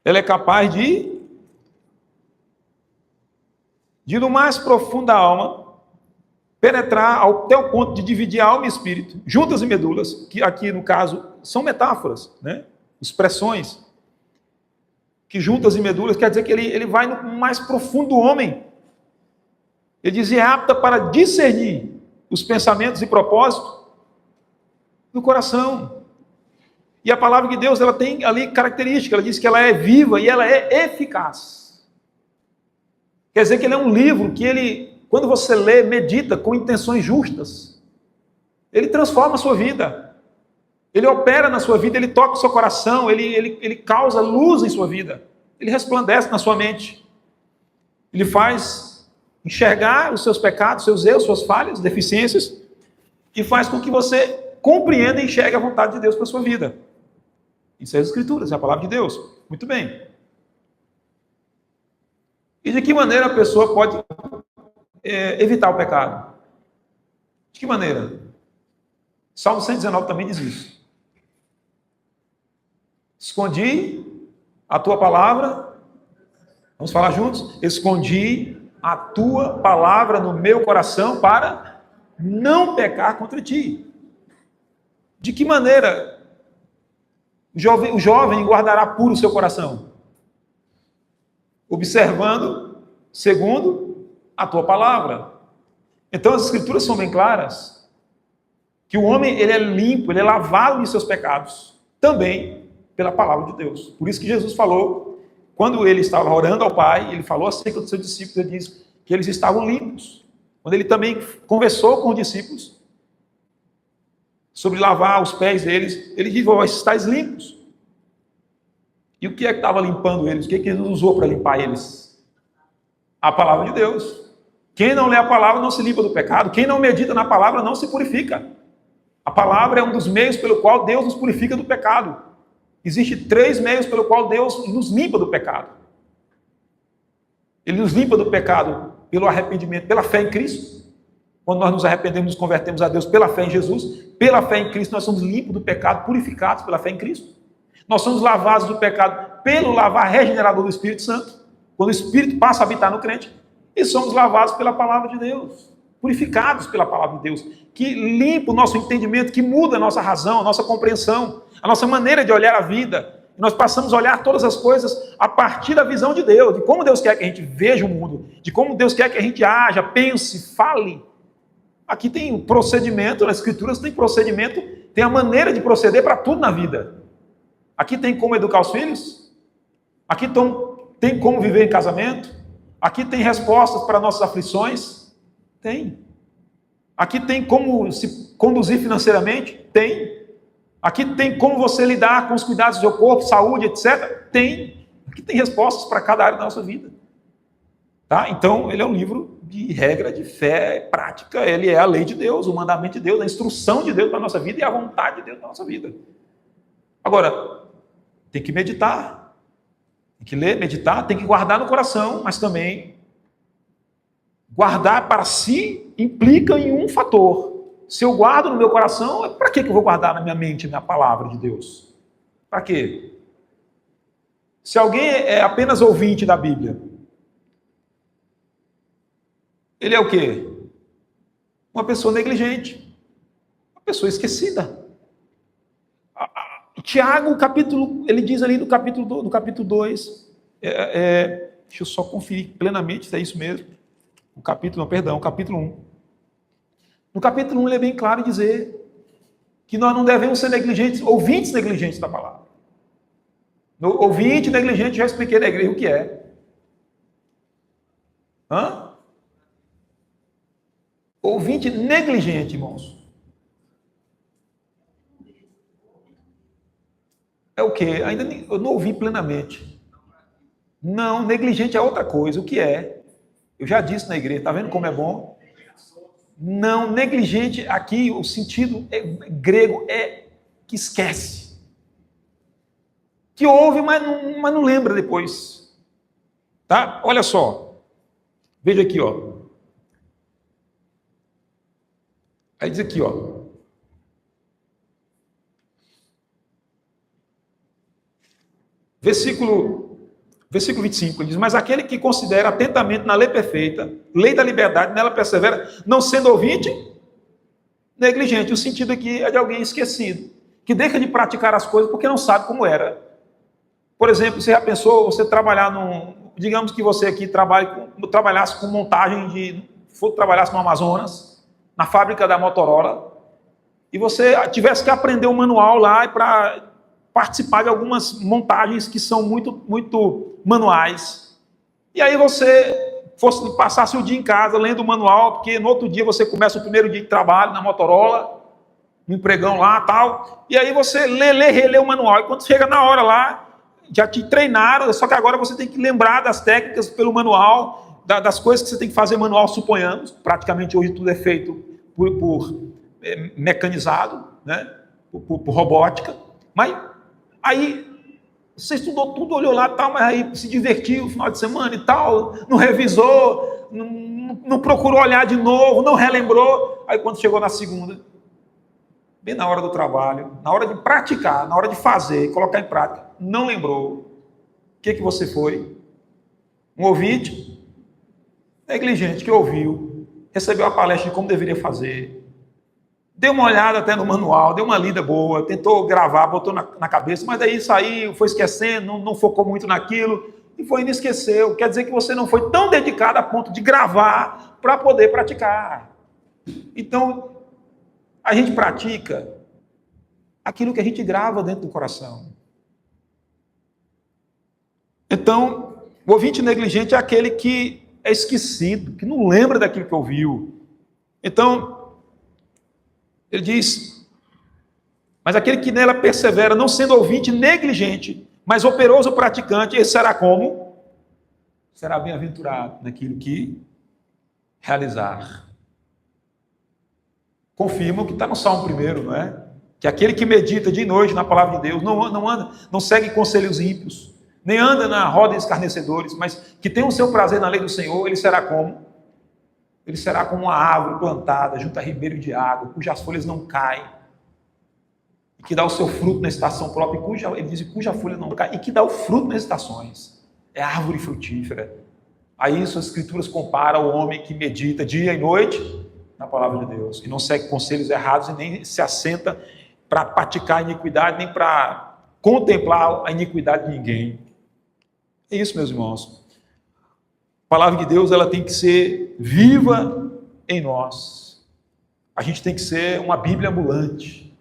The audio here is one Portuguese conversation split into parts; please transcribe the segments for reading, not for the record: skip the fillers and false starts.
Ela é capaz de no mais profundo da alma, penetrar até o ponto de dividir alma e espírito, juntas e medulas, que aqui no caso são metáforas, né? Expressões, que juntas e medulas quer dizer que ele vai no mais profundo do homem. Ele diz, é apta para discernir os pensamentos e propósitos do coração. E a palavra de Deus, ela tem ali característica, ela diz que ela é viva e ela é eficaz. Quer dizer que ele é um livro que ele, quando você lê, medita com intenções justas, ele transforma a sua vida, ele opera na sua vida, ele toca o seu coração, ele causa luz em sua vida, ele resplandece na sua mente, ele faz enxergar os seus pecados, seus erros, suas falhas, deficiências, e faz com que você compreenda e enxergue a vontade de Deus para a sua vida. Isso é as Escrituras, é a palavra de Deus. Muito bem. E de que maneira a pessoa pode evitar o pecado? De que maneira? Salmo 119 também diz isso. Escondi a tua palavra, vamos falar juntos? Escondi a tua palavra no meu coração para não pecar contra ti. De que maneira o jovem guardará puro o seu coração? Observando, segundo a tua palavra. Então as Escrituras são bem claras, que o homem ele é limpo, ele é lavado de seus pecados, também pela palavra de Deus. Por isso que Jesus falou, quando ele estava orando ao Pai, ele falou acerca dos seus discípulos, ele diz que eles estavam limpos. Quando ele também conversou com os discípulos, sobre lavar os pés deles, ele disse, vós estáis limpos. E o que é que estava limpando eles? O que é que ele usou para limpar eles? A palavra de Deus. Quem não lê a palavra não se limpa do pecado. Quem não medita na palavra não se purifica. A palavra é um dos meios pelo qual Deus nos purifica do pecado. Existem 3 meios pelo qual Deus nos limpa do pecado. Ele nos limpa do pecado pelo arrependimento, pela fé em Cristo. Quando nós nos arrependemos, nos convertemos a Deus pela fé em Jesus. Pela fé em Cristo nós somos limpos do pecado, purificados pela fé em Cristo. Nós somos lavados do pecado pelo lavar regenerador do Espírito Santo, quando o Espírito passa a habitar no crente, e somos lavados pela palavra de Deus, purificados pela palavra de Deus, que limpa o nosso entendimento, que muda a nossa razão, a nossa compreensão, a nossa maneira de olhar a vida. E nós passamos a olhar todas as coisas a partir da visão de Deus, de como Deus quer que a gente veja o mundo, de como Deus quer que a gente haja, pense, fale. Aqui tem procedimento, nas Escrituras tem procedimento, tem a maneira de proceder para tudo na vida. Aqui tem como educar os filhos, aqui tem como viver em casamento, aqui tem respostas para nossas aflições, tem. Aqui tem como se conduzir financeiramente, tem. Aqui tem como você lidar com os cuidados do seu corpo, saúde, etc. Tem. Aqui tem respostas para cada área da nossa vida. Tá? Então, ele é um livro de regra, de fé, prática, ele é a lei de Deus, o mandamento de Deus, a instrução de Deus para a nossa vida e a vontade de Deus para a nossa vida. Agora, tem que meditar, tem que ler, meditar, tem que guardar no coração, mas também guardar para si implica em um fator. Se eu guardo no meu coração, para que eu vou guardar na minha mente a palavra de Deus? Para quê? Se alguém é apenas ouvinte da Bíblia, ele é o quê? Uma pessoa negligente, uma pessoa esquecida. Tiago, ele diz ali no capítulo 2, deixa eu só conferir plenamente se é isso mesmo. O capítulo 1. No capítulo 1 ele é bem claro em dizer que nós não devemos ser negligentes, ouvintes negligentes da palavra. No ouvinte negligente, já expliquei na igreja o que é. Ouvinte negligente, irmãos. É o quê? Ainda eu não ouvi plenamente. Não, negligente é outra coisa. O que é? Eu já disse na igreja, está vendo como é bom? Não, negligente aqui, o sentido grego é que esquece. Que ouve, mas não lembra depois. Tá? Olha só. Veja aqui, ó. Aí diz aqui, ó. Versículo Versículo 25, ele diz: mas aquele que considera atentamente na lei perfeita, lei da liberdade, nela persevera, não sendo ouvinte, negligente. O sentido aqui é de alguém esquecido, que deixa de praticar as coisas porque não sabe como era. Por exemplo, você já pensou você trabalhar digamos que você aqui trabalhasse com montagem trabalhasse no Amazonas, na fábrica da Motorola, e você tivesse que aprender um manual lá para participar de algumas montagens que são muito, muito manuais. E aí você passasse o dia em casa lendo o manual, porque no outro dia você começa o primeiro dia de trabalho na Motorola, no empregão lá e tal, e aí você relê o manual, e quando chega na hora lá, já te treinaram, só que agora você tem que lembrar das técnicas pelo manual, das coisas que você tem que fazer manual, suponhamos. Praticamente hoje tudo é feito por mecanizado, né? por robótica. Mas aí você estudou tudo, olhou lá, tal, mas aí se divertiu no final de semana e tal, não revisou, não procurou olhar de novo, não relembrou. Aí quando chegou na segunda, bem na hora do trabalho, na hora de praticar, na hora de fazer, colocar em prática, não lembrou. O que você foi? Um ouvinte negligente que ouviu, recebeu a palestra de como deveria fazer, deu uma olhada até no manual, deu uma lida boa, tentou gravar, botou na cabeça, mas aí saiu, foi esquecendo, não focou muito naquilo, e foi indo, esqueceu. Quer dizer que você não foi tão dedicado a ponto de gravar para poder praticar. Então, a gente pratica aquilo que a gente grava dentro do coração. Então, o ouvinte negligente é aquele que é esquecido, que não lembra daquilo que ouviu. Então, ele diz: mas aquele que nela persevera, não sendo ouvinte negligente, mas operoso praticante, esse será como? Será bem-aventurado naquilo que realizar. Confirma o que está no Salmo 1, não é? Que aquele que medita de noite na palavra de Deus, não segue conselhos ímpios, nem anda na roda de escarnecedores, mas que tem o seu prazer na lei do Senhor, ele será como? Ele será como uma árvore plantada junto a ribeiro de água, cujas folhas não caem, e que dá o seu fruto na estação própria, ele diz, cuja folha não cai, e que dá o fruto nas estações. É árvore frutífera. A isso as Escrituras comparam o homem que medita dia e noite na palavra de Deus, e não segue conselhos errados, e nem se assenta para praticar a iniquidade, nem para contemplar a iniquidade de ninguém. É isso, meus irmãos. A palavra de Deus, ela tem que ser viva em nós. A gente tem que ser uma Bíblia ambulante.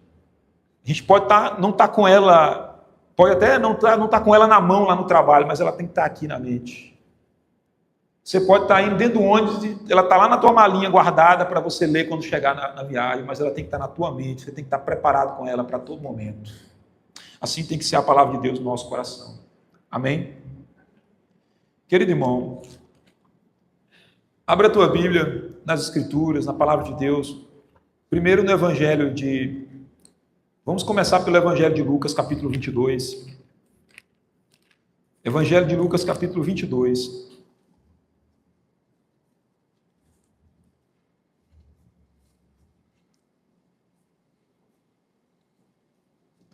A gente pode não estar com ela, pode até não estar com ela na mão lá no trabalho, mas ela tem que estar aqui na mente. Você pode estar indo dentro do ônibus, ela está lá na tua malinha guardada para você ler quando chegar na viagem, mas ela tem que estar na tua mente, você tem que estar preparado com ela para todo momento. Assim tem que ser a palavra de Deus no nosso coração. Amém? Querido irmão, abra a tua Bíblia nas Escrituras, na palavra de Deus. Primeiro no Evangelho Vamos começar pelo Evangelho de Lucas, capítulo 22. Evangelho de Lucas, capítulo 22.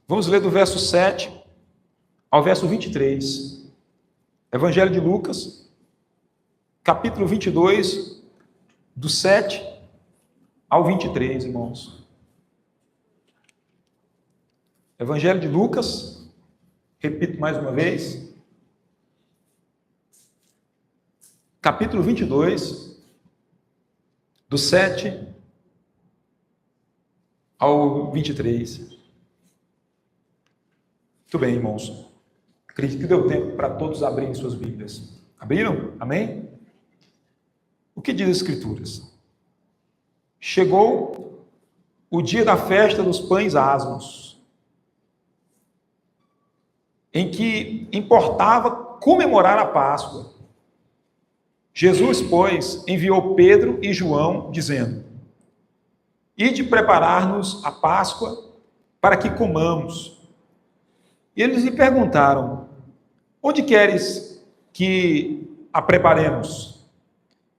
Vamos ler do verso 7 ao verso 23. Evangelho de Lucas, capítulo 22, do 7 ao 23, irmãos. Evangelho de Lucas, repito mais uma vez, capítulo 22, do 7 ao 23. Muito bem, irmãos. Acredito que deu tempo para todos abrirem suas Bíblias. Abriram? Amém? O que diz as Escrituras? Chegou o dia da festa dos pães asmos, em que importava comemorar a Páscoa. Jesus, pois, enviou Pedro e João, dizendo: ide preparar-nos a Páscoa para que comamos. E eles lhe perguntaram: onde queres que a preparemos?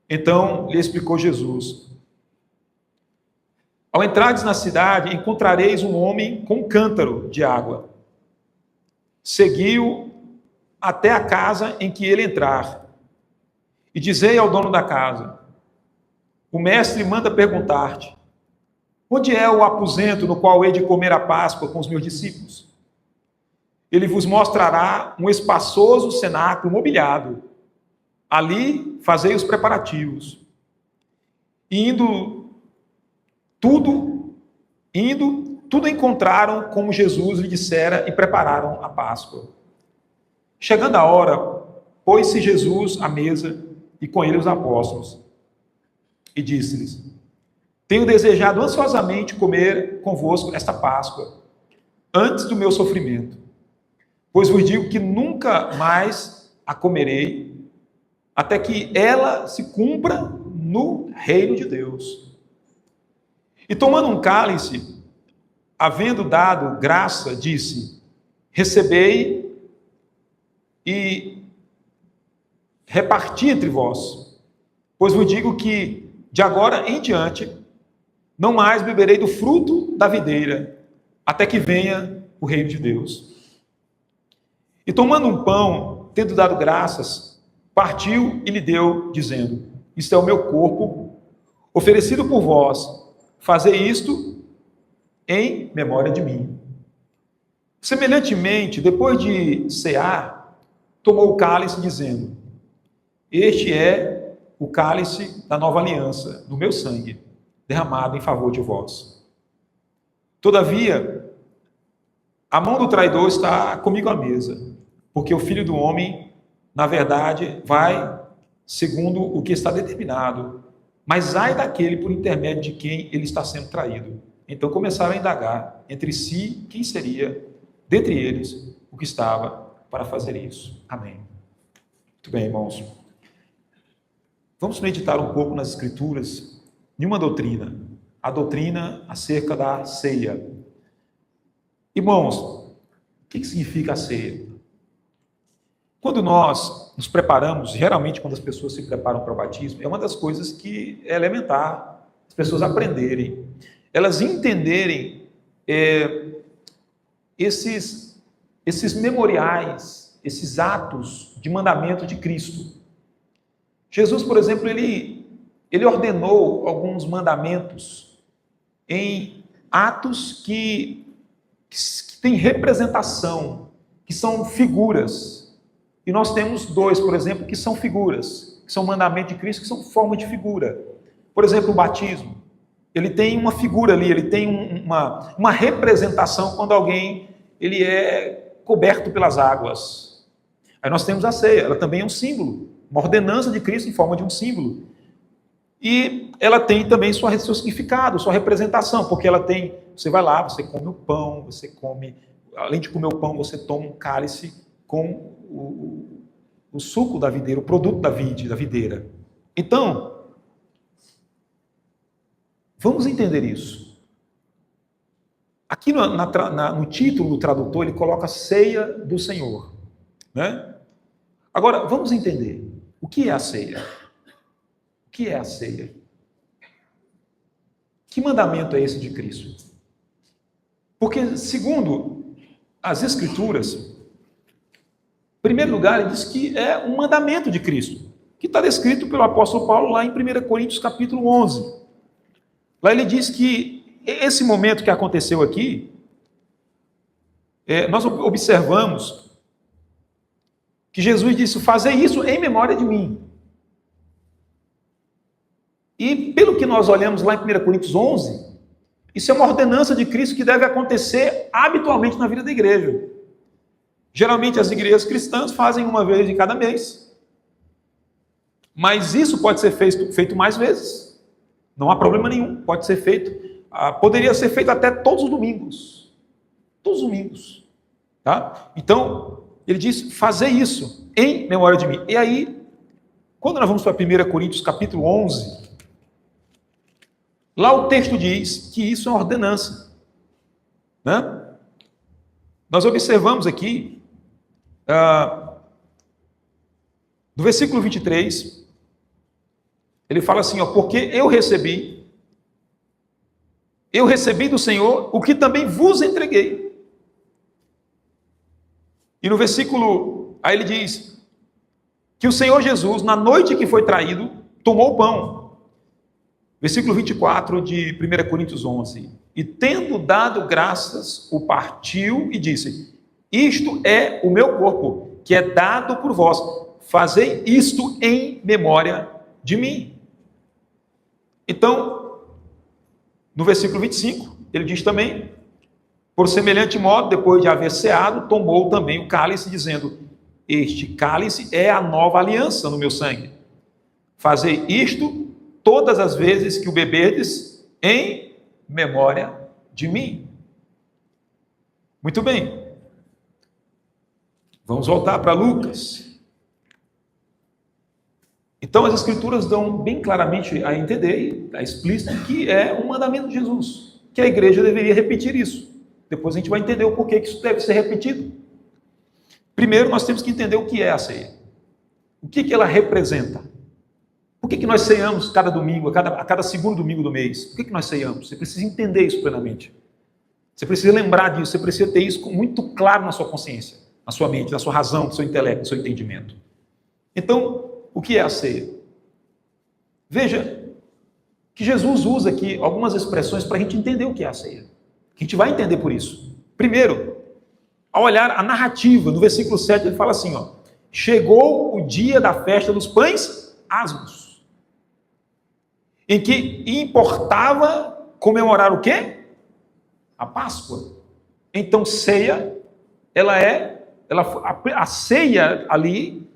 Então lhe explicou Jesus: ao entrardes na cidade, encontrareis um homem com um cântaro de água. Seguiu até a casa em que ele entrar. E dizei ao dono da casa: o mestre manda perguntar-te: onde é o aposento no qual hei de comer a Páscoa com os meus discípulos? Ele vos mostrará um espaçoso cenáculo mobiliado. Ali fazei os preparativos. Indo, tudo encontraram como Jesus lhe dissera e prepararam a Páscoa. Chegando a hora, pôs-se Jesus à mesa e com ele os apóstolos. E disse-lhes: tenho desejado ansiosamente comer convosco esta Páscoa, antes do meu sofrimento. Pois vos digo que nunca mais a comerei, até que ela se cumpra no reino de Deus. E tomando um cálice, havendo dado graça, disse: recebei e reparti entre vós. Pois vos digo que, de agora em diante, não mais beberei do fruto da videira, até que venha o reino de Deus. E tomando um pão, tendo dado graças, partiu e lhe deu, dizendo: isto é o meu corpo, oferecido por vós, fazei isto em memória de mim. Semelhantemente, depois de cear, tomou o cálice, dizendo: este é o cálice da nova aliança, do meu sangue, derramado em favor de vós. Todavia, a mão do traidor está comigo à mesa, porque o Filho do Homem, na verdade, vai segundo o que está determinado, mas ai daquele por intermédio de quem ele está sendo traído. Então começaram a indagar entre si quem seria, dentre eles, o que estava para fazer isso. Amém. Muito bem, irmãos. Vamos meditar um pouco nas Escrituras de uma doutrina, a doutrina acerca da ceia. Irmãos, o que significa a ceia? Quando nós nos preparamos, geralmente quando as pessoas se preparam para o batismo, é uma das coisas que é elementar as pessoas aprenderem, elas entenderem esses memoriais, esses atos de mandamento de Cristo. Jesus, por exemplo, ele ordenou alguns mandamentos em atos que têm representação, que são figuras. E nós temos dois, por exemplo, que são figuras, que são mandamentos de Cristo, que são forma de figura. Por exemplo, o batismo. Ele tem uma figura ali, ele tem uma representação quando alguém ele é coberto pelas águas. Aí nós temos a ceia, ela também é um símbolo, uma ordenança de Cristo em forma de um símbolo. E ela tem também seu significado, sua representação, porque ela tem, você vai lá, você come o pão, você come, além de comer o pão, você toma um cálice com o suco da videira, o produto da videira. Então, vamos entender isso. Aqui no título do tradutor, ele coloca ceia do Senhor, né? Agora, vamos entender. O que é a ceia? O que é a ceia? Que mandamento é esse de Cristo? Porque, segundo as Escrituras, em primeiro lugar, ele diz que é um mandamento de Cristo, que está descrito pelo apóstolo Paulo lá em 1 Coríntios capítulo 11. Lá ele diz que esse momento que aconteceu aqui, nós observamos que Jesus disse: fazei isso em memória de mim. E pelo que nós olhamos lá em 1 Coríntios 11, isso é uma ordenança de Cristo que deve acontecer habitualmente na vida da igreja. Geralmente as igrejas cristãs fazem uma vez em cada mês. Mas isso pode ser feito mais vezes. Não há problema nenhum, pode ser feito. Poderia ser feito até todos os domingos. Todos os domingos. Tá? Então, ele diz: fazer isso em memória de mim. E aí, quando nós vamos para 1 Coríntios capítulo 11, lá o texto diz que isso é uma ordenança. Né? Nós observamos aqui, do versículo 23, ele fala assim, porque eu recebi do Senhor o que também vos entreguei. E no versículo Aí ele diz que o Senhor Jesus, na noite que foi traído, tomou o pão. Versículo 24 de 1 Coríntios 11. E tendo dado graças, o partiu e disse: isto é o meu corpo, que é dado por vós. Fazei isto em memória de mim. Então, no versículo 25, ele diz também: por semelhante modo, depois de haver ceado, tomou também o cálice, dizendo: este cálice é a nova aliança no meu sangue. Fazei isto todas as vezes que o beberdes em memória de mim. Muito bem. Vamos voltar para Lucas. Então as Escrituras dão bem claramente a entender, está explícito, que é um mandamento de Jesus, que a igreja deveria repetir isso. Depois a gente vai entender o porquê que isso deve ser repetido. Primeiro nós temos que entender o que é a ceia. O que ela representa. Por que nós ceiamos cada domingo, a cada segundo domingo do mês? Por que nós ceiamos? Você precisa entender isso plenamente. Você precisa lembrar disso, você precisa ter isso muito claro na sua consciência, na sua mente, na sua razão, no seu intelecto, no seu entendimento. Então, o que é a ceia? Veja que Jesus usa aqui algumas expressões para a gente entender o que é a ceia. A gente vai entender por isso. Primeiro, ao olhar a narrativa, no versículo 7, ele fala assim, ó: chegou o dia da festa dos pães asmos, em que importava comemorar o quê? A Páscoa. Então, ceia, a ceia ali,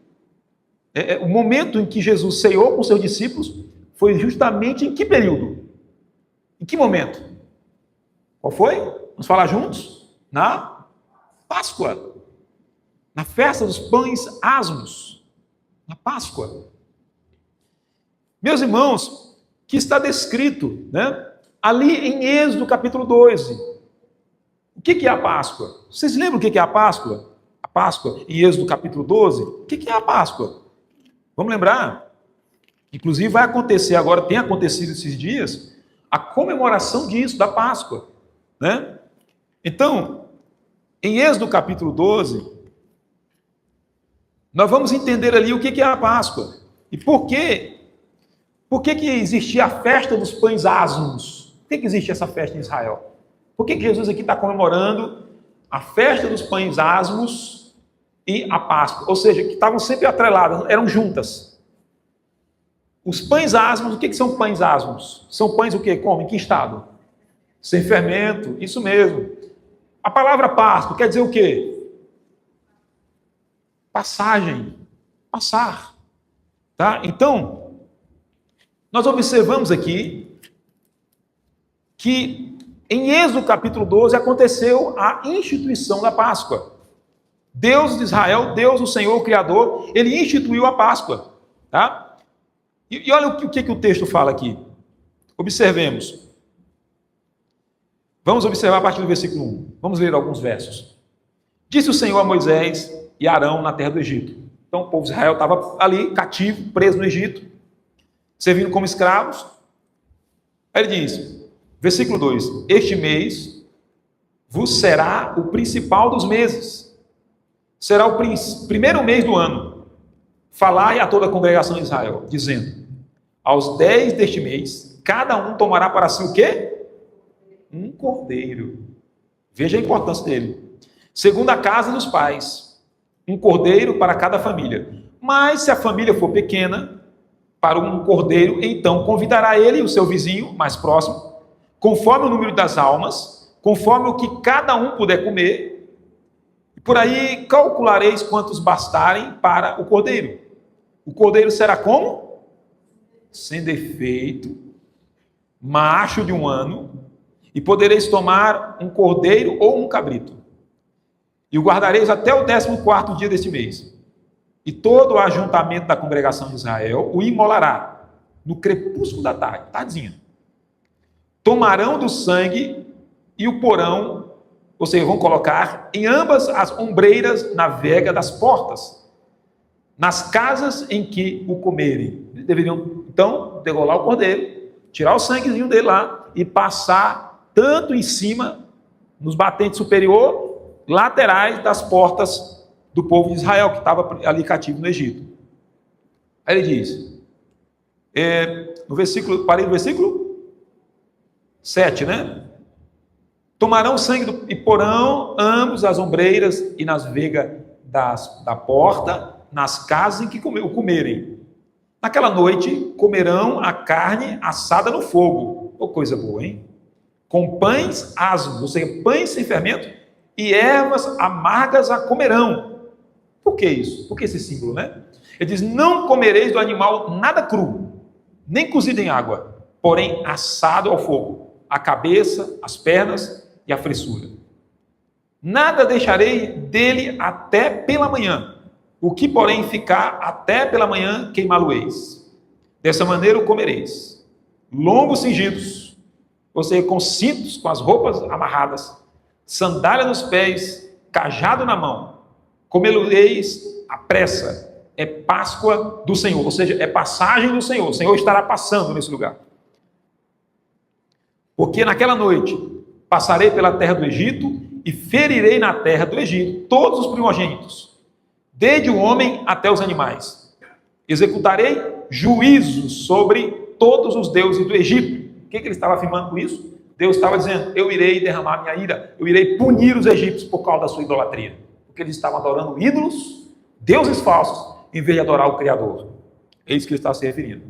o momento em que Jesus ceiou com seus discípulos, foi justamente em que período? Em que momento? Qual foi? Vamos falar juntos? Na Páscoa. Na festa dos pães asmos. Na Páscoa. Meus irmãos, que está descrito, né, ali em Êxodo capítulo 12. O que é a Páscoa? Vocês lembram o que é a Páscoa? A Páscoa em Êxodo capítulo 12. O que é a Páscoa? Vamos lembrar? Inclusive vai acontecer agora, tem acontecido esses dias, a comemoração disso, da Páscoa, né? Então, em Êxodo capítulo 12, nós vamos entender ali o que é a Páscoa. E por que existia a festa dos pães asmos? Por que existe essa festa em Israel? Por que Jesus aqui está comemorando a festa dos pães asmos e a Páscoa? Ou seja, que estavam sempre atreladas, eram juntas. Os pães asmos, o que são pães asmos? São pães o quê? Como? Em que estado? Sem fermento, isso mesmo. A palavra Páscoa quer dizer o quê? Passagem, passar. Tá? Então, nós observamos aqui que em Êxodo capítulo 12 aconteceu a instituição da Páscoa. Deus de Israel, Deus o Senhor, o Criador, ele instituiu a Páscoa. Tá? E olha o que o texto fala aqui. Observemos. Vamos observar a partir do versículo 1. Vamos ler alguns versos. Disse o Senhor a Moisés e Arão na terra do Egito. Então o povo de Israel estava ali, cativo, preso no Egito, servindo como escravos. Aí ele diz, versículo 2: este mês vos será o principal dos meses. Será o primeiro mês do ano. Falai a toda a congregação de Israel, dizendo: aos 10 deste mês, cada um tomará para si o quê? Um cordeiro. Veja a importância dele. Segundo a casa dos pais, um cordeiro para cada família. Mas se a família for pequena, para um cordeiro, então convidará ele e o seu vizinho mais próximo, conforme o número das almas, conforme o que cada um puder comer, e por aí calculareis quantos bastarem para o cordeiro. O cordeiro será como? Sem defeito, macho de 1 ano, e podereis tomar um cordeiro ou um cabrito. E o guardareis até o 14º dia deste mês. E todo o ajuntamento da congregação de Israel o imolará no crepúsculo da tarde, tardezinha. Tomarão do sangue e o porão, ou seja, vão colocar em ambas as ombreiras na vega das portas, nas casas em que o comerem. Eles deveriam, então, degolar o cordeiro, tirar o sanguezinho dele lá e passar tanto em cima, nos batentes superior, laterais das portas do povo de Israel, que estava ali cativo no Egito. Aí ele diz, no versículo, parei no versículo 7, né? Tomarão sangue e porão ambos as ombreiras e nas vegas da porta, nas casas em que o comerem. Naquela noite comerão a carne assada no fogo. Oh, coisa boa, hein? Com pães asmos, ou seja, pães sem fermento, e ervas amargas a comerão. Por que isso? Por que esse símbolo, né? Ele diz, não comereis do animal nada cru, nem cozido em água, porém assado ao fogo, a cabeça, as pernas e a fressura. Nada deixarei dele até pela manhã, o que porém ficar até pela manhã queimá-lo-eis. Dessa maneira o comereis, lombos cingidos, ou seja, com cintos, com as roupas amarradas, sandália nos pés, cajado na mão, comê-lo-eis à pressa. É Páscoa do Senhor, ou seja, é passagem do Senhor. O Senhor estará passando nesse lugar. Porque naquela noite passarei pela terra do Egito e ferirei na terra do Egito todos os primogênitos, desde o homem até os animais. Executarei juízos sobre todos os deuses do Egito. O que ele estava afirmando com isso? Deus estava dizendo, eu irei derramar minha ira, eu irei punir os egípcios por causa da sua idolatria. Porque eles estavam adorando ídolos, deuses falsos, em vez de adorar o Criador. É isso que ele está se referindo.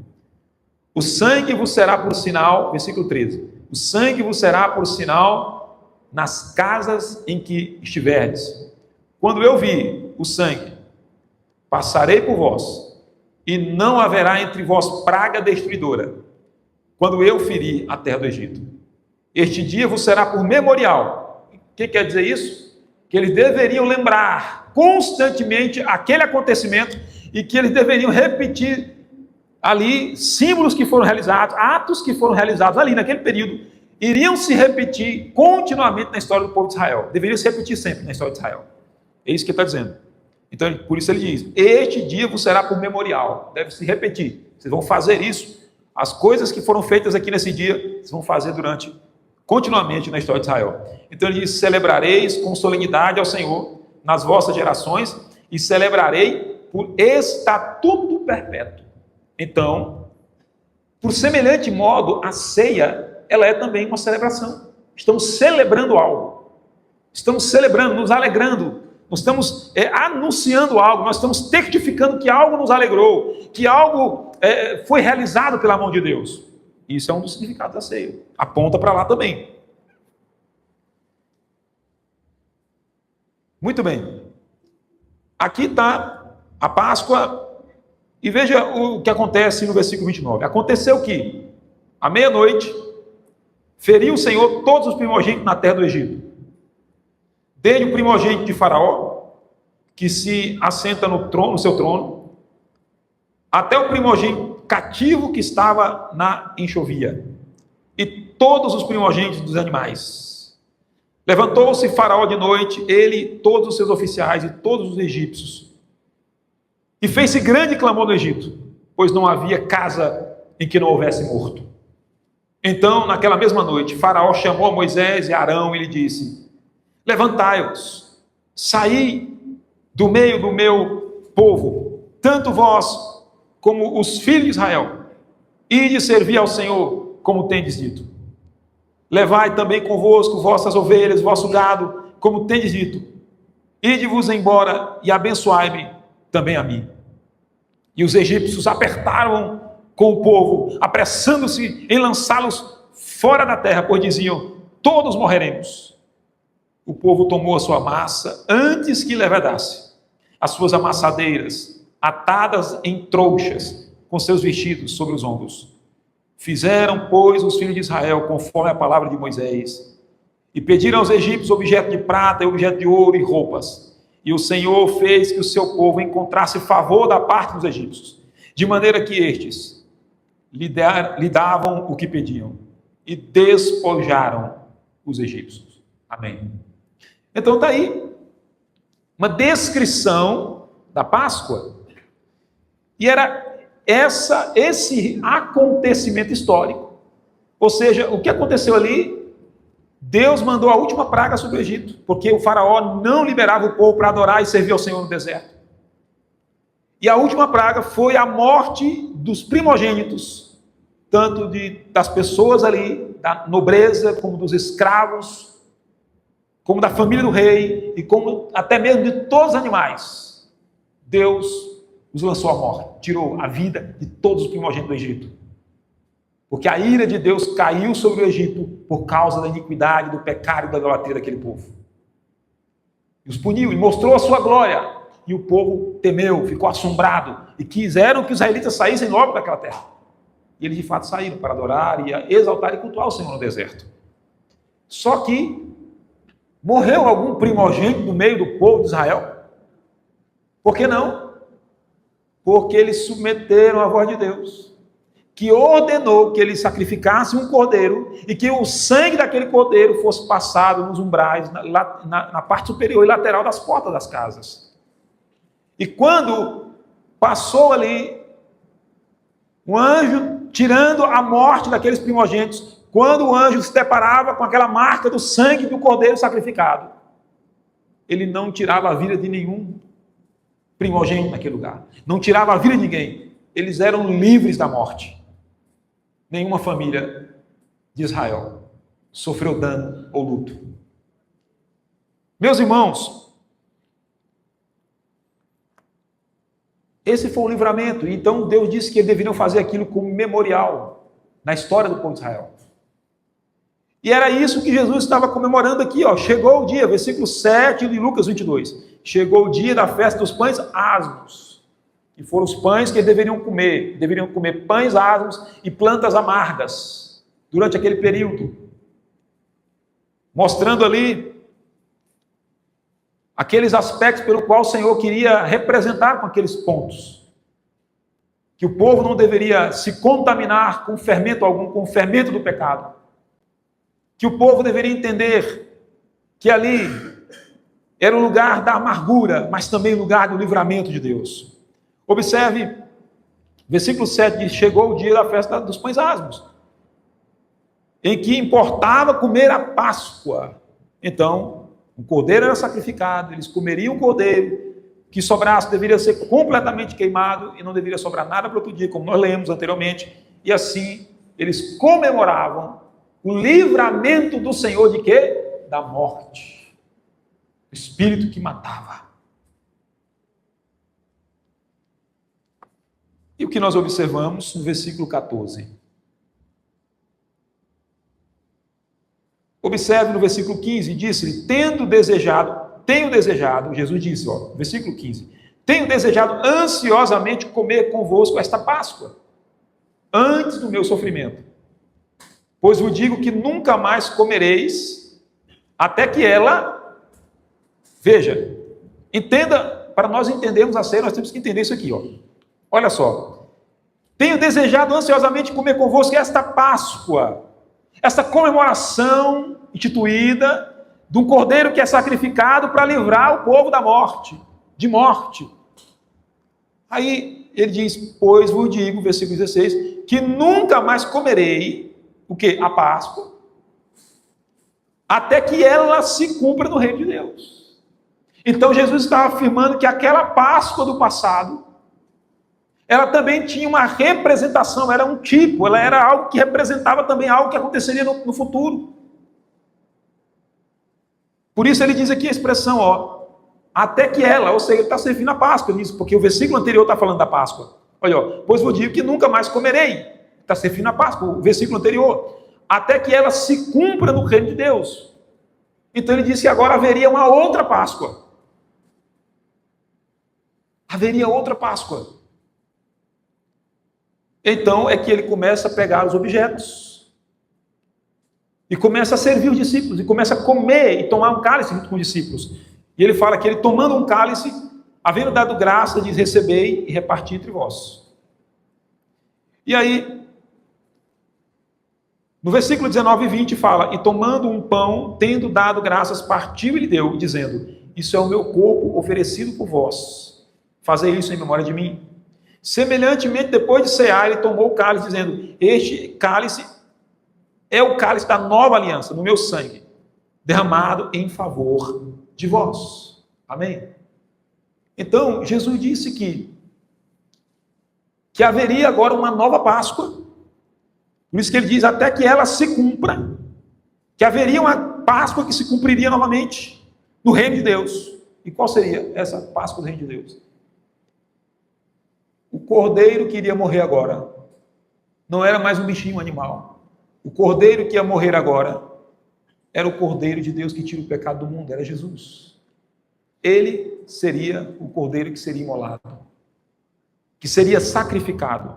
O sangue vos será por sinal, versículo 13, o sangue vos será por sinal nas casas em que estiverdes. Quando eu vi o sangue, passarei por vós, e não haverá entre vós praga destruidora, quando eu ferir a terra do Egito. Este dia vos será por memorial. O que quer dizer isso? Que eles deveriam lembrar constantemente aquele acontecimento e que eles deveriam repetir ali símbolos que foram realizados, atos que foram realizados ali naquele período, iriam se repetir continuamente na história do povo de Israel. Deveriam se repetir sempre na história de Israel. É isso que ele está dizendo. Então, por isso ele diz, este dia vos será por memorial. Deve se repetir. Vocês vão fazer isso. As coisas que foram feitas aqui nesse dia, vocês vão fazer continuamente na história de Israel. Então ele diz, celebrareis com solenidade ao Senhor nas vossas gerações e celebrarei por estatuto perpétuo. Então, por semelhante modo, a ceia, ela é também uma celebração. Estamos celebrando algo. Estamos celebrando, nos alegrando. Nós estamos anunciando algo, nós estamos testificando que algo nos alegrou, que algo foi realizado pela mão de Deus. Isso é um dos significados da ceia. Aponta para lá também. Muito bem. Aqui está a Páscoa. E veja o que acontece no versículo 29. Aconteceu que, à meia-noite, feriu o Senhor todos os primogênitos na terra do Egito. Desde o primogênito de Faraó, que se assenta no seu trono, até o primogênito cativo que estava na enxovia, e todos os primogênitos dos animais. Levantou-se Faraó de noite, ele, todos os seus oficiais e todos os egípcios, e fez-se grande clamor no Egito, pois não havia casa em que não houvesse morto. Então, naquela mesma noite, Faraó chamou a Moisés e Arão e lhe disse, levantai-vos, saí do meio do meu povo, tanto vós como os filhos de Israel, ide servir ao Senhor, como tendes dito. Levai também convosco vossas ovelhas, vosso gado, como tendes dito. Ide-vos embora e abençoai-me também a mim. E os egípcios apertaram com o povo, apressando-se em lançá-los fora da terra, pois diziam, todos morreremos. O povo tomou a sua massa antes que levedasse, as suas amassadeiras, atadas em trouxas, com seus vestidos sobre os ombros. Fizeram, pois, os filhos de Israel, conforme a palavra de Moisés, e pediram aos egípcios objeto de prata e objeto de ouro e roupas. E o Senhor fez que o seu povo encontrasse favor da parte dos egípcios, de maneira que estes lhe davam o que pediam, e despojaram os egípcios. Amém. Então está aí uma descrição da Páscoa, e era esse acontecimento histórico, ou seja, o que aconteceu ali Deus mandou a última praga sobre o Egito, porque o faraó não liberava o povo para adorar e servir ao Senhor no deserto. E a última praga foi a morte dos primogênitos, tanto das pessoas ali, da nobreza, como dos escravos, como da família do rei, e como até mesmo de todos os animais. Deus os lançou à morte, tirou a vida de todos os primogênitos do Egito. Porque a ira de Deus caiu sobre o Egito por causa da iniquidade, do pecado e da idolatria daquele povo. E os puniu e mostrou a sua glória. E o povo temeu, ficou assombrado e quiseram que os israelitas saíssem logo daquela terra. E eles de fato saíram para adorar e exaltar e cultuar o Senhor no deserto. Só que morreu algum primogênito no meio do povo de Israel? Por que não? Porque eles submeteram à voz de Deus, que ordenou que eles sacrificassem um cordeiro e que o sangue daquele cordeiro fosse passado nos umbrais, na parte superior e lateral das portas das casas. E quando passou ali um anjo tirando a morte daqueles primogênitos, quando o anjo se deparava com aquela marca do sangue do cordeiro sacrificado, ele não tirava a vida de nenhum primogênito naquele lugar, não tirava a vida de ninguém, eles eram livres da morte. Nenhuma família de Israel sofreu dano ou luto. Meus irmãos, esse foi o livramento. Então Deus disse que eles deveriam fazer aquilo como memorial na história do povo de Israel. E era isso que Jesus estava comemorando aqui. Chegou o dia, versículo 7 de Lucas 22. Chegou o dia da festa dos pães asmos. Que foram os pães que eles deveriam comer pães asmos e plantas amargas durante aquele período. Mostrando ali aqueles aspectos pelo qual o Senhor queria representar com aqueles pontos. Que o povo não deveria se contaminar com fermento algum, com o fermento do pecado. Que o povo deveria entender que ali era o lugar da amargura, mas também o lugar do livramento de Deus. Observe, versículo 7 diz, chegou o dia da festa dos pães asmos, em que importava comer a Páscoa. Então, o cordeiro era sacrificado, eles comeriam o cordeiro, que sobrasse deveria ser completamente queimado e não deveria sobrar nada para outro dia, como nós lemos anteriormente, e assim eles comemoravam o livramento do Senhor de quê? Da morte. O espírito que matava. E o que nós observamos no versículo 14? Observe no versículo 15, disse-lhe, tenho desejado, Jesus disse, versículo 15, tenho desejado ansiosamente comer convosco esta Páscoa, antes do meu sofrimento. Pois vos digo que nunca mais comereis, até que ela, veja, entenda, para nós entendermos a ceia, nós temos que entender isso aqui, olha só, tenho desejado ansiosamente comer convosco esta Páscoa, esta comemoração instituída de um cordeiro que é sacrificado para livrar o povo da morte, de morte. Aí ele diz, pois vos digo, versículo 16, que nunca mais comerei, o quê? A Páscoa, até que ela se cumpra no reino de Deus. Então Jesus estava afirmando que aquela Páscoa do passado, ela também tinha uma representação, era um tipo, ela era algo que representava também algo que aconteceria no futuro. Por isso ele diz aqui a expressão, até que ela, ou seja, ele está servindo a Páscoa nisso, porque o versículo anterior está falando da Páscoa. Olha, pois vos digo que nunca mais comerei. Está servindo a Páscoa, o versículo anterior. Até que ela se cumpra no reino de Deus. Então ele disse que agora haveria uma outra Páscoa. Haveria outra Páscoa. Então é que ele começa a pegar os objetos. E começa a servir os discípulos. E começa a comer e tomar um cálice junto com os discípulos. E ele fala que ele tomando um cálice, havendo dado graça, diz, recebei e reparti entre vós. E aí, no versículo 19 e 20 fala, e tomando um pão, tendo dado graças, partiu e lhe deu, dizendo, isso é o meu corpo oferecido por vós. Fazei isso em memória de mim. Semelhantemente, depois de cear, ele tomou o cálice, dizendo, este cálice é o cálice da nova aliança, no meu sangue. derramado em favor de vós. Amém? Então, Jesus disse que haveria agora uma nova Páscoa. Por isso que ele diz, até que ela se cumpra, que haveria uma Páscoa que se cumpriria novamente no reino de Deus. E qual seria essa Páscoa do reino de Deus? O cordeiro que iria morrer agora não era mais um bichinho, um animal. O cordeiro que ia morrer agora era o cordeiro de Deus que tira o pecado do mundo, era Jesus. Ele seria o cordeiro que seria imolado, que seria sacrificado,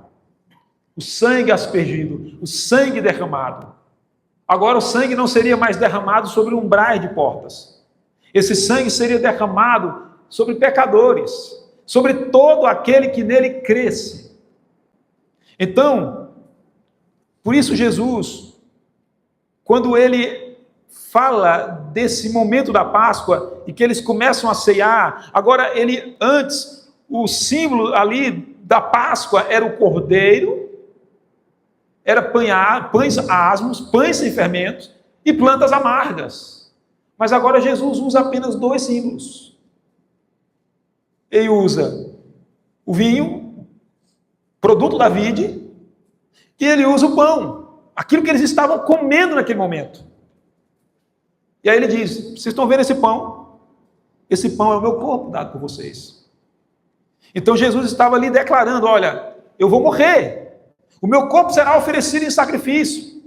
o sangue aspergido, o sangue derramado. Agora o sangue não seria mais derramado sobre umbrais de portas. Esse sangue seria derramado sobre pecadores, sobre todo aquele que nele cresce. Então, por isso Jesus, quando ele fala desse momento da Páscoa e que eles começam a ceiar, agora antes, o símbolo ali da Páscoa era o cordeiro, era pães asmos, pães sem fermentos e plantas amargas. Mas agora Jesus usa apenas dois símbolos. Ele usa o vinho, produto da vide, e ele usa o pão, aquilo que eles estavam comendo naquele momento. E aí ele diz, vocês estão vendo esse pão? Esse pão é o meu corpo dado por vocês. Então Jesus estava ali declarando, olha, eu vou morrer. O meu corpo será oferecido em sacrifício.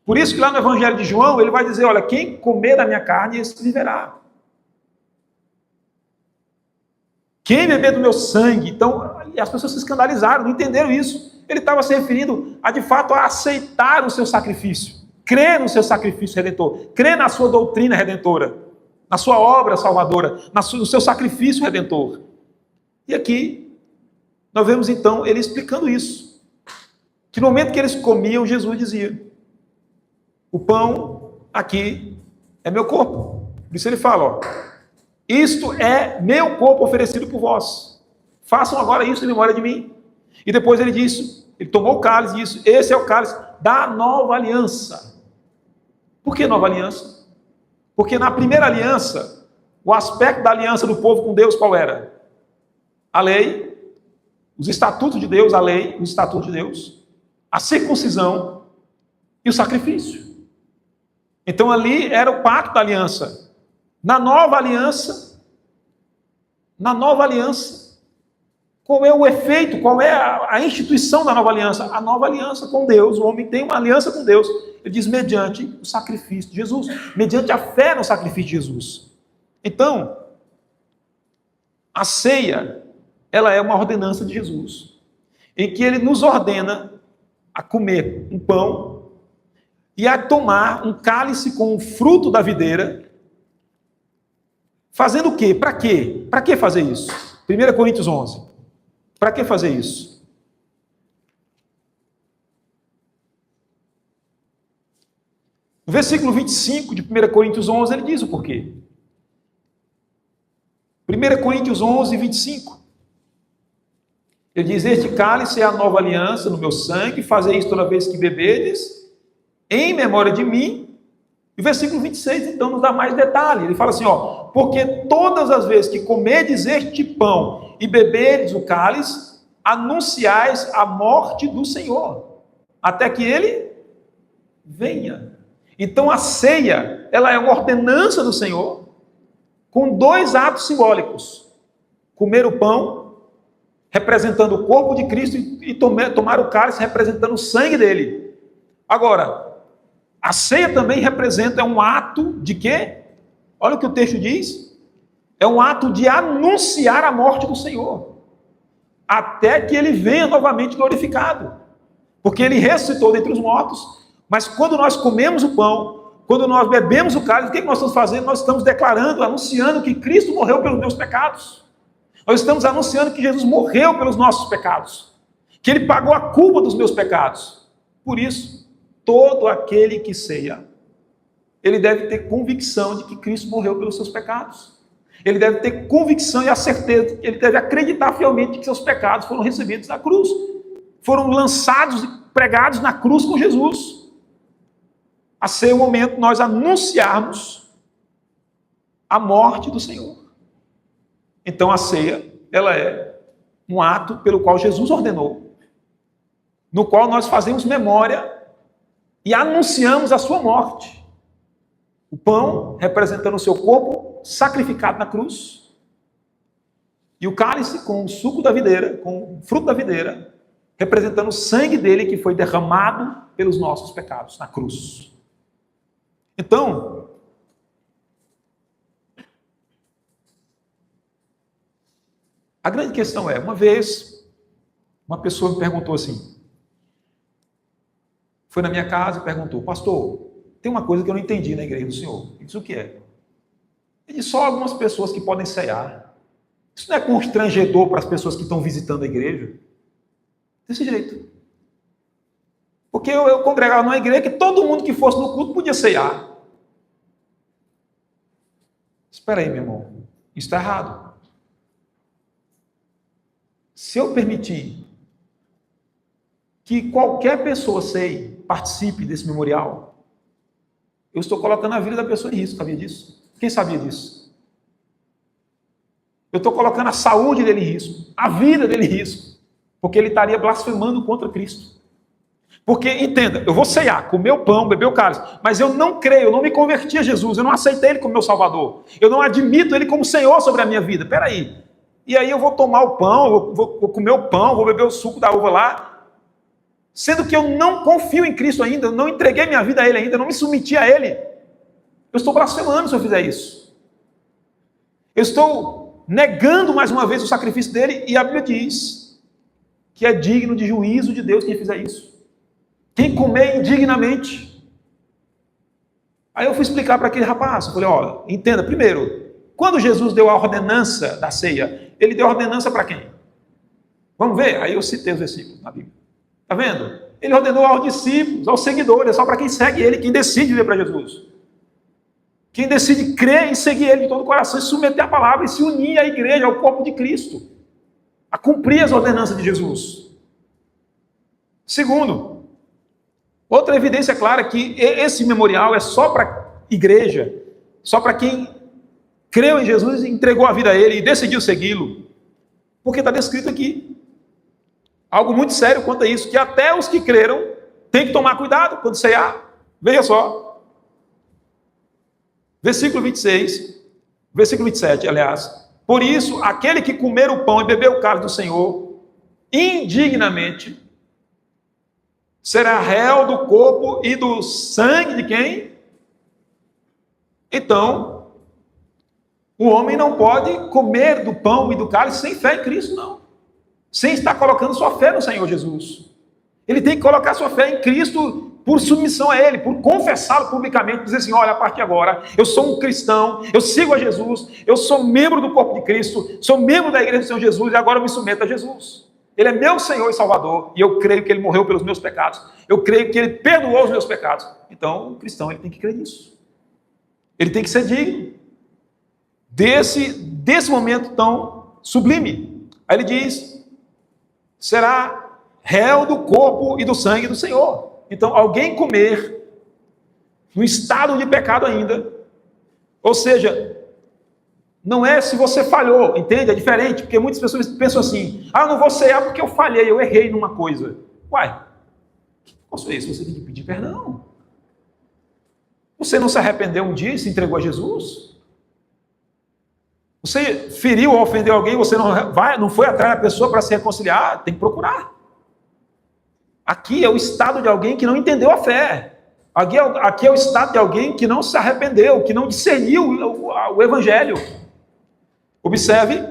Por isso que lá no Evangelho de João, ele vai dizer, olha, quem comer da minha carne, esse viverá. Quem beber do meu sangue. Então, as pessoas se escandalizaram, não entenderam isso. Ele estava se referindo a, de fato, a aceitar o seu sacrifício. Crer no seu sacrifício redentor. Crer na sua doutrina redentora. Na sua obra salvadora. No seu sacrifício redentor. E aqui, nós vemos então ele explicando isso. Que no momento que eles comiam, Jesus dizia, o pão aqui é meu corpo. Por isso ele fala, ó, isto é meu corpo oferecido por vós. Façam agora isso em memória de mim. E depois ele disse, ele tomou o cálice e disse, esse é o cálice da nova aliança. Por que nova aliança? Porque na primeira aliança, o aspecto da aliança do povo com Deus qual era? A lei, os estatutos de Deus, a lei, os estatutos de Deus, a circuncisão e o sacrifício. Então ali era o pacto da aliança. Na nova aliança, qual é o efeito, qual é a instituição da nova aliança? A nova aliança com Deus, o homem tem uma aliança com Deus, ele diz mediante o sacrifício de Jesus, mediante a fé no sacrifício de Jesus. Então, a ceia, ela é uma ordenança de Jesus, em que ele nos ordena a comer um pão e a tomar um cálice com o fruto da videira, fazendo o quê? Para quê? Para que fazer isso? 1 Coríntios 11. Para que fazer isso? No versículo 25 de 1 Coríntios 11, ele diz o porquê. 1 Coríntios 11, 25. Ele diz, este cálice é a nova aliança no meu sangue, fazei isso toda vez que bebedes, em memória de mim. E o versículo 26, então, nos dá mais detalhe. Ele fala assim, ó, porque todas as vezes que comerdes este pão e beberdes o cálice, anunciais a morte do Senhor, até que ele venha. Então a ceia, ela é uma ordenança do Senhor, com dois atos simbólicos. Comer o pão, representando o corpo de Cristo, e tomar o cálice, representando o sangue dele. Agora, a ceia também representa um ato de quê? Olha o que o texto diz. É um ato de anunciar a morte do Senhor, até que ele venha novamente glorificado. Porque ele ressuscitou dentre os mortos, mas quando nós comemos o pão, quando nós bebemos o cálice, o que nós estamos fazendo? Nós estamos declarando, anunciando que Cristo morreu pelos meus pecados. Nós estamos anunciando que Jesus morreu pelos nossos pecados, que ele pagou a culpa dos meus pecados. Por isso, todo aquele que ceia, ele deve ter convicção de que Cristo morreu pelos seus pecados. Ele deve ter convicção e a certeza, ele deve acreditar fielmente que seus pecados foram recebidos na cruz, foram lançados e pregados na cruz com Jesus. A ceia é o momento de nós anunciarmos a morte do Senhor. Então a ceia, ela é um ato pelo qual Jesus ordenou, no qual nós fazemos memória e anunciamos a sua morte. O pão representando o seu corpo sacrificado na cruz, e o cálice com o suco da videira, com o fruto da videira, representando o sangue dele que foi derramado pelos nossos pecados na cruz. Então, a grande questão é, uma vez, uma pessoa me perguntou assim, foi na minha casa e perguntou, pastor, tem uma coisa que eu não entendi na igreja do senhor. Eu disse, o que é? Ele disse, só algumas pessoas que podem ceiar. Isso não é constrangedor para as pessoas que estão visitando a igreja? Desse jeito. Porque eu congregava numa igreja que todo mundo que fosse no culto podia ceiar. Espera aí, meu irmão. Isso está errado. Se eu permitir que qualquer pessoa ceie, participe desse memorial, eu estou colocando a vida da pessoa em risco. Sabia disso? Quem sabia disso? Eu estou colocando a saúde dele em risco, a vida dele em risco, porque ele estaria blasfemando contra Cristo. Porque, entenda, eu vou ceiar, comer o pão, beber o cálice, mas eu não creio, eu não me converti a Jesus, eu não aceitei ele como meu Salvador, eu não admito ele como Senhor sobre a minha vida. Peraí. E aí eu vou tomar o pão, vou comer o pão, vou beber o suco da uva lá, sendo que eu não confio em Cristo ainda, eu não entreguei minha vida a ele ainda, eu não me submeti a ele. Eu estou blasfemando se eu fizer isso. Eu estou negando mais uma vez o sacrifício dele, e a Bíblia diz que é digno de juízo de Deus quem fizer isso. Quem comer indignamente. Aí eu fui explicar para aquele rapaz, eu falei, olha, entenda, primeiro, quando Jesus deu a ordenança da ceia, ele deu a ordenança para quem? Vamos ver? Aí eu citei os versículos na Bíblia. Está vendo? Ele ordenou aos discípulos, aos seguidores, é só para quem segue ele, quem decide viver para Jesus. Quem decide crer e seguir ele de todo o coração, e submeter a palavra, e se unir à igreja, ao corpo de Cristo, a cumprir as ordenanças de Jesus. Segundo, outra evidência clara que esse memorial é só para a igreja, só para quem creu em Jesus, entregou a vida a ele e decidiu segui-lo. Porque está descrito aqui algo muito sério quanto a isso, que até os que creram têm que tomar cuidado quando ceiar. Veja só. Versículo 26, versículo 27, aliás. Por isso, aquele que comer o pão e beber o cálice do Senhor, indignamente, será réu do corpo e do sangue de quem? Então, o homem não pode comer do pão e do cálice sem fé em Cristo, não. Sem estar colocando sua fé no Senhor Jesus. Ele tem que colocar sua fé em Cristo por submissão a ele, por confessá-lo publicamente, dizer assim, olha, a partir de agora, eu sou um cristão, eu sigo a Jesus, eu sou membro do corpo de Cristo, sou membro da igreja do Senhor Jesus, e agora eu me submeto a Jesus. Ele é meu Senhor e Salvador, e eu creio que ele morreu pelos meus pecados, eu creio que ele perdoou os meus pecados. Então, o cristão, ele tem que crer nisso. Ele tem que ser digno desse momento tão sublime. Aí ele diz, será réu do corpo e do sangue do Senhor. Então, alguém comer no estado de pecado ainda, ou seja, não é se você falhou, entende? É diferente, porque muitas pessoas pensam assim, eu não vou ceiar porque eu falhei, eu errei numa coisa. Uai, que negócio é esse? Você tem que pedir perdão. Você não se arrependeu um dia e se entregou a Jesus? Você feriu ou ofendeu alguém, você não foi atrás da pessoa para se reconciliar? Tem que procurar. Aqui é o estado de alguém que não entendeu a fé. Aqui é o estado de alguém que não se arrependeu, que não discerniu o evangelho. Observe,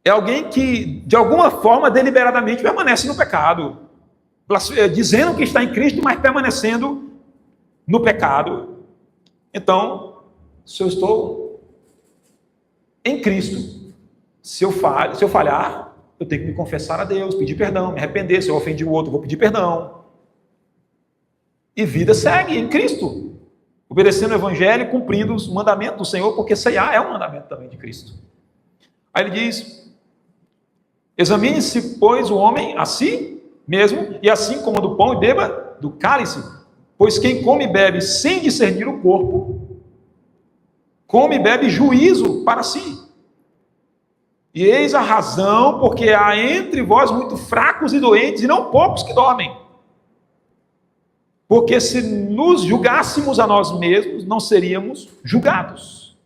é alguém que, de alguma forma, deliberadamente permanece no pecado, dizendo que está em Cristo, mas permanecendo no pecado. Então, se eu estou em Cristo, se eu falhar, eu tenho que me confessar a Deus, pedir perdão, me arrepender. Se eu ofendi o outro, eu vou pedir perdão. E vida segue em Cristo, obedecendo o evangelho e cumprindo os mandamentos do Senhor, porque ceiar é um mandamento também de Cristo. Aí ele diz, examine-se, pois, o homem a si mesmo, e assim coma do pão e beba do cálice, pois quem come e bebe sem discernir o corpo, come e bebe juízo para si. E eis a razão, porque há entre vós muito fracos e doentes, e não poucos que dormem. Porque se nos julgássemos a nós mesmos, não seríamos julgados.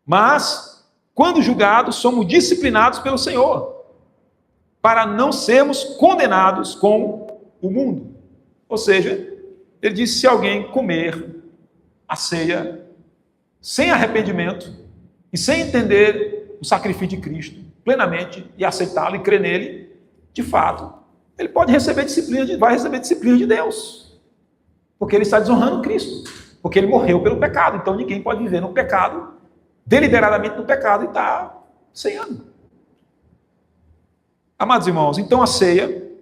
Mas, quando julgados, somos disciplinados pelo Senhor, para não sermos condenados com o mundo. Ou seja, ele diz: se alguém comer a ceia sem arrependimento e sem entender o sacrifício de Cristo plenamente e aceitá-lo e crer nele, de fato, ele pode receber disciplina, vai receber disciplina de Deus, porque ele está desonrando Cristo, porque ele morreu pelo pecado. Então ninguém pode viver no pecado, deliberadamente no pecado, e está ceando. Amados irmãos, então a ceia,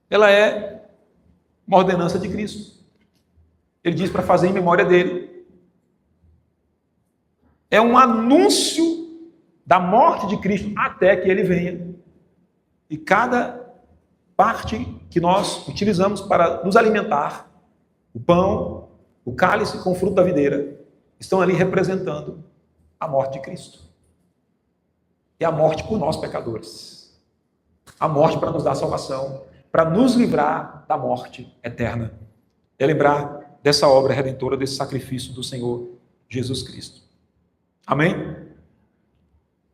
ela é uma ordenança de Cristo. Ele diz para fazer em memória dele. É um anúncio da morte de Cristo até que ele venha. E cada parte que nós utilizamos para nos alimentar, o pão, o cálice com o fruto da videira, estão ali representando a morte de Cristo. E a morte por nós pecadores. A morte para nos dar salvação, para nos livrar da morte eterna. É lembrar dessa obra redentora, desse sacrifício do Senhor Jesus Cristo. Amém?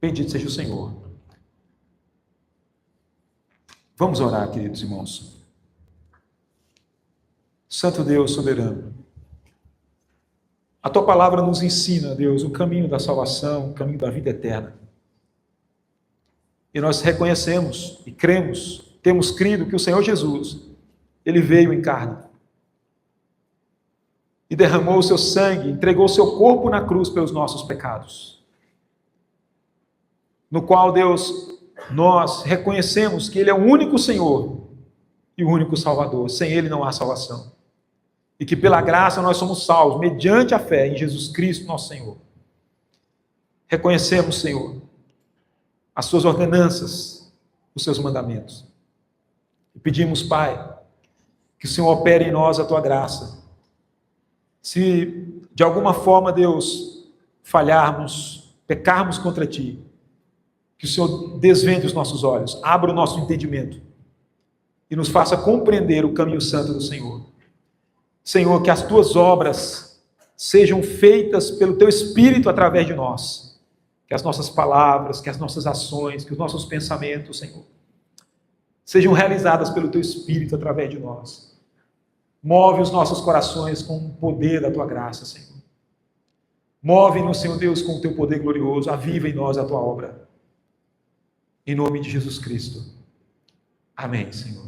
Bendito seja o Senhor. Vamos orar, queridos irmãos. Santo Deus soberano, a Tua palavra nos ensina, Deus, o caminho da salvação, o caminho da vida eterna. E nós reconhecemos e cremos, temos crido que o Senhor Jesus, Ele veio em carne e derramou o seu sangue, entregou o seu corpo na cruz pelos nossos pecados. No qual, Deus, nós reconhecemos que Ele é o único Senhor e o único Salvador. Sem Ele não há salvação. E que pela graça nós somos salvos, mediante a fé em Jesus Cristo, nosso Senhor. Reconhecemos, Senhor, as Suas ordenanças, os Seus mandamentos. E pedimos, Pai, que o Senhor opere em nós a Tua graça. Se de alguma forma, Deus, falharmos, pecarmos contra Ti, que o Senhor desvende os nossos olhos, abra o nosso entendimento e nos faça compreender o caminho santo do Senhor. Senhor, que as Tuas obras sejam feitas pelo Teu Espírito através de nós. Que as nossas palavras, que as nossas ações, que os nossos pensamentos, Senhor, sejam realizadas pelo Teu Espírito através de nós. Move os nossos corações com o poder da Tua graça, Senhor. Move-nos, Senhor Deus, com o Teu poder glorioso. Aviva em nós a Tua obra. Em nome de Jesus Cristo. Amém, Senhor.